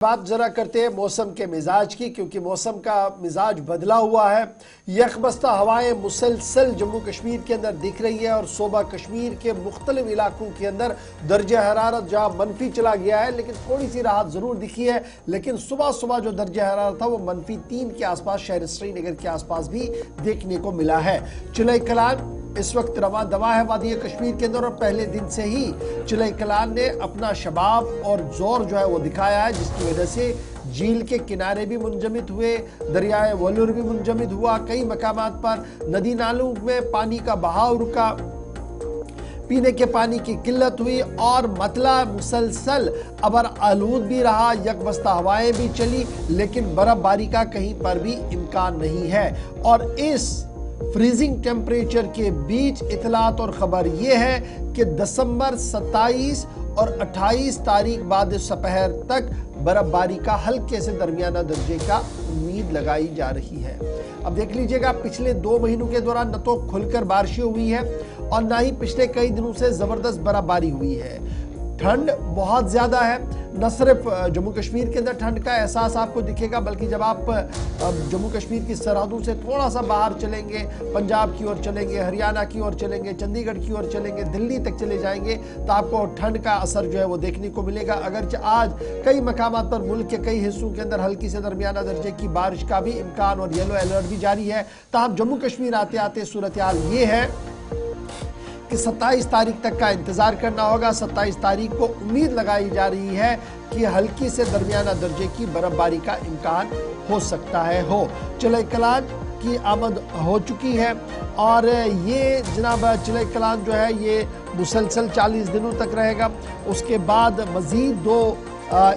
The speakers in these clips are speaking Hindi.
बात जरा करते हैं मौसम के मिजाज की, क्योंकि मौसम का मिजाज बदला हुआ है। यकबस्ता हवाएं मुसलसल जम्मू कश्मीर के अंदर दिख रही है और सूबा कश्मीर के मुख्तलिफ इलाकों के अंदर दर्जा हरारत जहाँ मनफी चला गया है, लेकिन थोड़ी सी राहत जरूर दिखी है। लेकिन सुबह सुबह जो दर्जा हरारत था वो -3 के आसपास शहर श्रीनगर के आसपास भी देखने को मिला है। चिलई कलान इस वक्त रवा दवा है वादी कश्मीर के अंदर और पहले दिन से ही चिलई कलान ने अपना शबाब और जोर जो है वो दिखाया है, जिसकी वजह से झील के किनारे भी मुंजमद हुए, दरियाए वलूर भी मुंजमद हुआ। कई मकामात पर नदी नालों में पानी का बहाव रुका, पीने के पानी की किल्लत हुई और मतला मुसलसल अबर आलूद भी रहा। यकबस्ता हवाएं भी चली, लेकिन बर्फबारी का कहीं पर भी इम्कान नहीं है। और इस फ्रीजिंग टेम्परेचर के बीच इतलात और खबर यह है कि दिसंबर 27 और 28 तारीख बाद सपहर तक बर्फबारी का हल्के से दरमियाना दर्जे का उम्मीद लगाई जा रही है। अब देख लीजिएगा, पिछले 2 महीनों के दौरान न तो खुलकर बारिशें हुई है और ना ही पिछले कई दिनों से जबरदस्त बर्फबारी हुई है। ठंड बहुत ज्यादा है। न सिर्फ जम्मू कश्मीर के अंदर ठंड का एहसास आपको दिखेगा, बल्कि जब आप जम्मू कश्मीर की सरहदों से थोड़ा सा बाहर चलेंगे, पंजाब की ओर चलेंगे, हरियाणा की ओर चलेंगे, चंडीगढ़ की ओर चलेंगे, दिल्ली तक चले जाएंगे, तो आपको ठंड का असर जो है वो देखने को मिलेगा। अगरचे आज कई मकामात पर मुल्क के कई हिस्सों के अंदर हल्की से दरमियाना दर्जे की बारिश का भी इम्कान और येलो अलर्ट भी जारी है। तब जम्मू कश्मीर आते आते सूरत हाल ये है कि 27 तारीख तक का इंतजार करना होगा। 27 तारीख को उम्मीद लगाई जा रही है कि हल्की से दरमियाना दर्जे की बर्फबारी का इम्कान हो सकता है। चिलई कलान की आमद हो चुकी है और ये जनाब चिलई कलान जो है ये मुसलसल 40 दिनों तक रहेगा। उसके बाद मजीद 2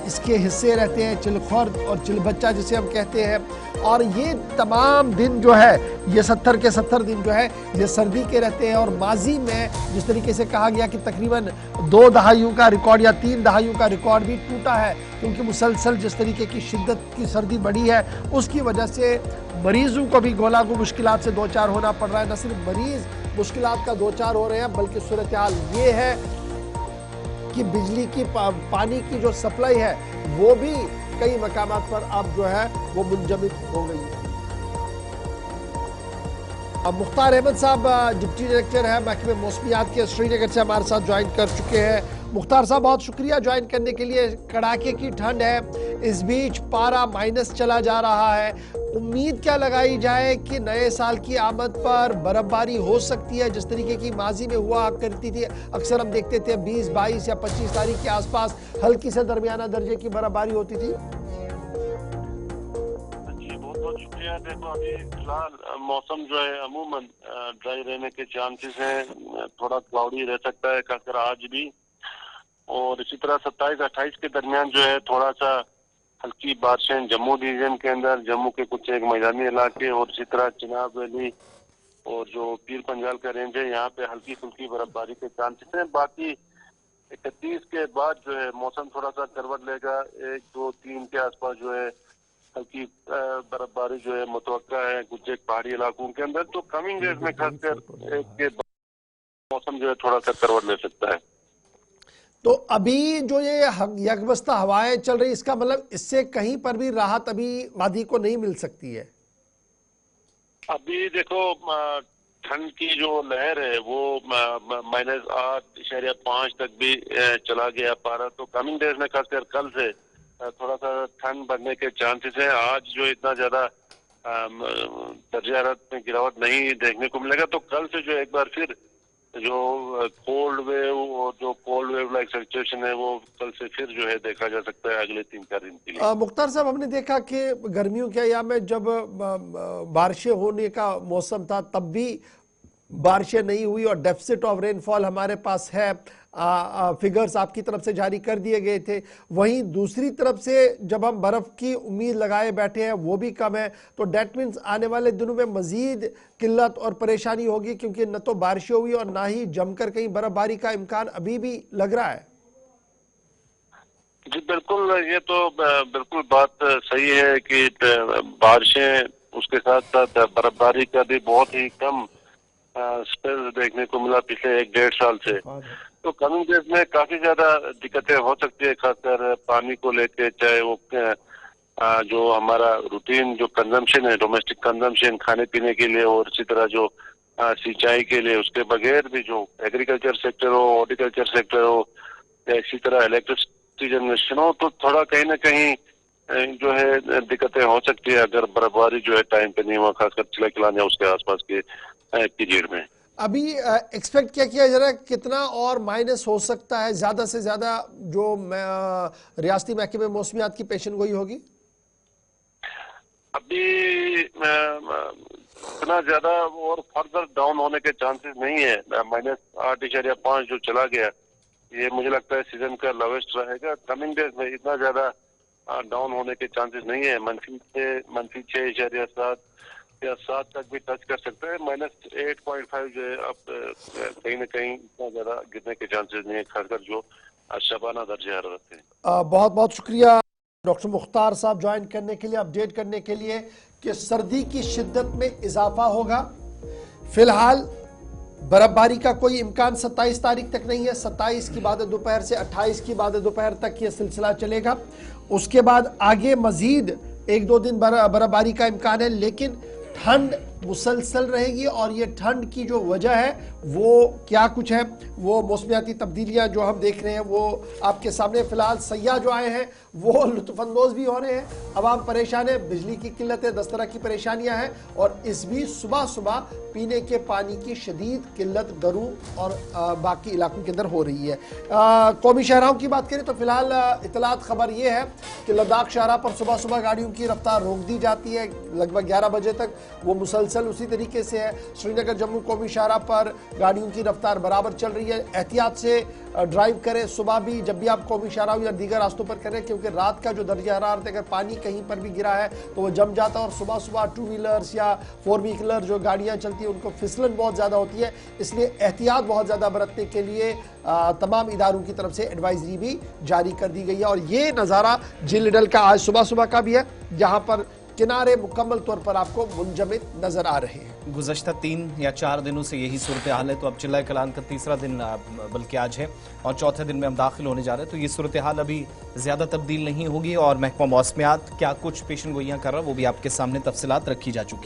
इसके हिस्से रहते हैं, चिलखुर्द और चिलबच्चा जिसे हम कहते हैं। और ये तमाम दिन जो है ये 70 के 70 दिन जो है ये सर्दी के रहते हैं। और माजी में जिस तरीके से कहा गया कि तकरीबन 2 दहाइयों का रिकॉर्ड या 3 दहाइयों का रिकॉर्ड भी टूटा है, क्योंकि मुसलसल जिस तरीके की शिद्दत की सर्दी बढ़ी है उसकी वजह से मरीजों को भी गोलागो मुश्किलात से 2-4 होना पड़ रहा है। न सिर्फ मरीज मुश्किलात का 2-4 हो रहे हैं, बल्कि सूरत हाल ये है कि बिजली की पानी की जो सप्लाई है वो भी कई मकामात पर अब जो है वो मुंजमद हो गई है। अब मुख्तार अहमद साहब डिप्टी डायरेक्टर है महकमे मौसमियात के, श्रीनगर से हमारे साथ ज्वाइन कर चुके हैं। मुख्तार साहब बहुत शुक्रिया ज्वाइन करने के लिए। कड़ाके की ठंड है, इस बीच पारा माइनस चला जा रहा है। उम्मीद क्या लगाई जाए कि नए साल की आमद पर बर्फबारी हो सकती है, जिस तरीके की माजी में हुआ करती थी। अक्सर हम देखते थे 20, 22 या 25 तारीख के आसपास हल्की से दरमियाना दर्जे की बर्फबारी होती थी। जी बहुत बहुत शुक्रिया। देखो अभी फिलहाल मौसम जो है अमूमन ड्राई रहने के चांसेस हैं, थोड़ा क्लाउडी रह सकता है खासकर आज भी। और इसी तरह 27-28 के दरमियान जो है थोड़ा सा हल्की बारिशें जम्मू डिवीजन के अंदर, जम्मू के कुछ एक मैदानी इलाके और इसी तरह चिनाब वैली और जो पीर पंजाल का रेंज है यहाँ पे हल्की फुल्की बर्फबारी के चांसेस हैं। बाकी 31 के बाद जो है मौसम थोड़ा सा करवट लेगा। 1, 2, 3 के आसपास जो है हल्की बर्फबारी जो है मुतवक्का है कुछ एक पहाड़ी इलाकों के अंदर। तो कमिंग डेज में खासकर एक के मौसम जो है थोड़ा सा करवट ले सकता है। तो अभी जो ये यकबस्ता हवाएं चल रही, इसका मतलब इससे कहीं पर भी राहत अभी वादी को नहीं मिल सकती है। अभी देखो ठंड की जो लहर है वो -8.5 तक भी चला गया पारा। तो कमिंग डेज में खासकर कल से थोड़ा सा ठंड बढ़ने के चांसेस हैं। आज जो इतना ज्यादा दर्जा हरारत में गिरावट नहीं देखने को मिलेगा, तो कल से जो एक बार फिर जो कोल्ड वेव और जो कोल्ड वेव लाइक सिचुएशन है वो कल से फिर जो है देखा जा सकता है अगले 3-4 दिन के लिए। मुख्तार साहब, हमने देखा कि गर्मियों के अय्याम में जब बारिशें होने का मौसम था तब भी बारिशें नहीं हुई और डेफिसिट ऑफ रेनफॉल हमारे पास है। फिगर्स आपकी तरफ से जारी कर दिए गए थे। वहीं दूसरी तरफ से जब हम बर्फ की उम्मीद लगाए बैठे हैं वो भी कम है। तो डेट मीन्स आने वाले दिनों में मजीद किल्लत और परेशानी होगी, क्योंकि न तो बारिशें हुई और ना ही जमकर कहीं बर्फबारी का इम्कान अभी भी लग रहा है। जी बिल्कुल, ये तो बिल्कुल बात सही है कि बारिशें उसके साथ साथ बर्फबारी का भी बहुत ही कम स्पेल देखने को मिला पिछले 1-1.5 साल से। तो कमिंग डेज में काफी ज्यादा दिक्कतें हो सकती है, खासकर पानी को लेके, चाहे वो जो हमारा रूटीन जो कंजम्पशन है, डोमेस्टिक कंजम्पशन खाने पीने के लिए, और इसी तरह जो सिंचाई के लिए, उसके बगैर भी जो एग्रीकल्चर सेक्टर हो, हॉर्टिकल्चर सेक्टर हो, या इसी तरह इलेक्ट्रिसिटी जनरेशन हो, तो थोड़ा कहीं ना कहीं जो है दिक्कतें हो सकती है अगर बर्फबारी जो है टाइम पे नहीं हुआ, खासकर चिलाकिलान या उसके आसपास के पीरियड में। अभी एक्सपेक्ट क्या किया जा रहा है, कितना और माइनस हो सकता है, ज्यादा से ज्यादा जो रियासती महकमे मौसमियात की पेशन गोई होगी? अभी इतना ज्यादा और फर्दर डाउन होने के चांसेस नहीं है। -8.5 जो चला गया, ये मुझे लगता है सीजन का लोवेस्ट रहेगा। कमिंग डेज में इतना ज्यादा डाउन होने के चांसेस नहीं है। -6.7 या 7 तक भी टच कर सकते हैं। -8.5 जो है अब कहीं ना कहीं इतना ज्यादा गिरने के चांसेस नहीं है, खासकर जो शबाना दर्जे हरारत है। बहुत बहुत शुक्रिया डॉक्टर मुख्तार साहब ज्वाइन करने के लिए, अपडेट करने के लिए कि सर्दी की शिद्दत में इजाफा होगा। फिलहाल बर्फबारी का कोई इम्कान 27 तारीख तक नहीं है। 27 की बाद दोपहर से 28 की बाद दोपहर तक यह सिलसिला चलेगा। उसके बाद आगे मजीद 1-2 दिन बर्फबारी का इम्कान है, लेकिन ठंड मुसलसल रहेगी। और ये ठंड की जो वजह है वो क्या कुछ है, वो मौसमियाती तब्दीलियां जो हम देख रहे हैं वो आपके सामने। फिलहाल सयाह जो आए हैं वो लुत्फानंदोज भी हो रहे हैं, अवाम परेशान है, बिजली की किल्लत है, 10 तरह की परेशानियां हैं। और इस भी सुबह सुबह पीने के पानी की शदीद किल्लत दरू और बाकी इलाकों के अंदर हो रही है। कौमी शाहराहों की बात करें तो फिलहाल इतलात खबर ये है कि लद्दाख शाहराह पर सुबह सुबह गाड़ियों की रफ्तार रोक दी जाती है लगभग 11 बजे तक। वो मुसलसल उसी तरीके से है। श्रीनगर जम्मू कौमी शाहराह पर गाड़ियों की रफ्तार बराबर चल रही है। एहतियात से ड्राइव करें सुबह भी, जब भी आप कौमी शाहराह या दीगर रास्तों पर करें, क्योंकि रात का जो दर्जा हरारत अगर पानी कहीं पर भी गिरा है तो वो जम जाता है। और सुबह सुबह 2 व्हीलर्स या 4 व्हीलर जो गाड़ियां चलती हैं उनको फिसलन बहुत ज़्यादा होती है। इसलिए एहतियात बहुत ज़्यादा बरतने के लिए तमाम इदारों की तरफ से एडवाइजरी भी जारी कर दी गई है। और ये नज़ारा झील लिडल का आज सुबह सुबह का भी है, जहाँ पर किनारे मुकम्मल तौर पर आपको मुंजमद नजर आ रहे हैं। गुज़श्ता 3 या 4 दिनों से यही सूरत हाल है। तो अब चिल्ला कलान का तीसरा दिन बल्कि आज है और चौथे दिन में हम दाखिल होने जा रहे हैं। तो ये सूरत हाल अभी ज़्यादा तब्दील नहीं होगी और महकमा मौसमियात क्या कुछ पेशन गोइयाँ कर रहा है वो भी आपके सामने तफसीलात रखी जा चुकी है।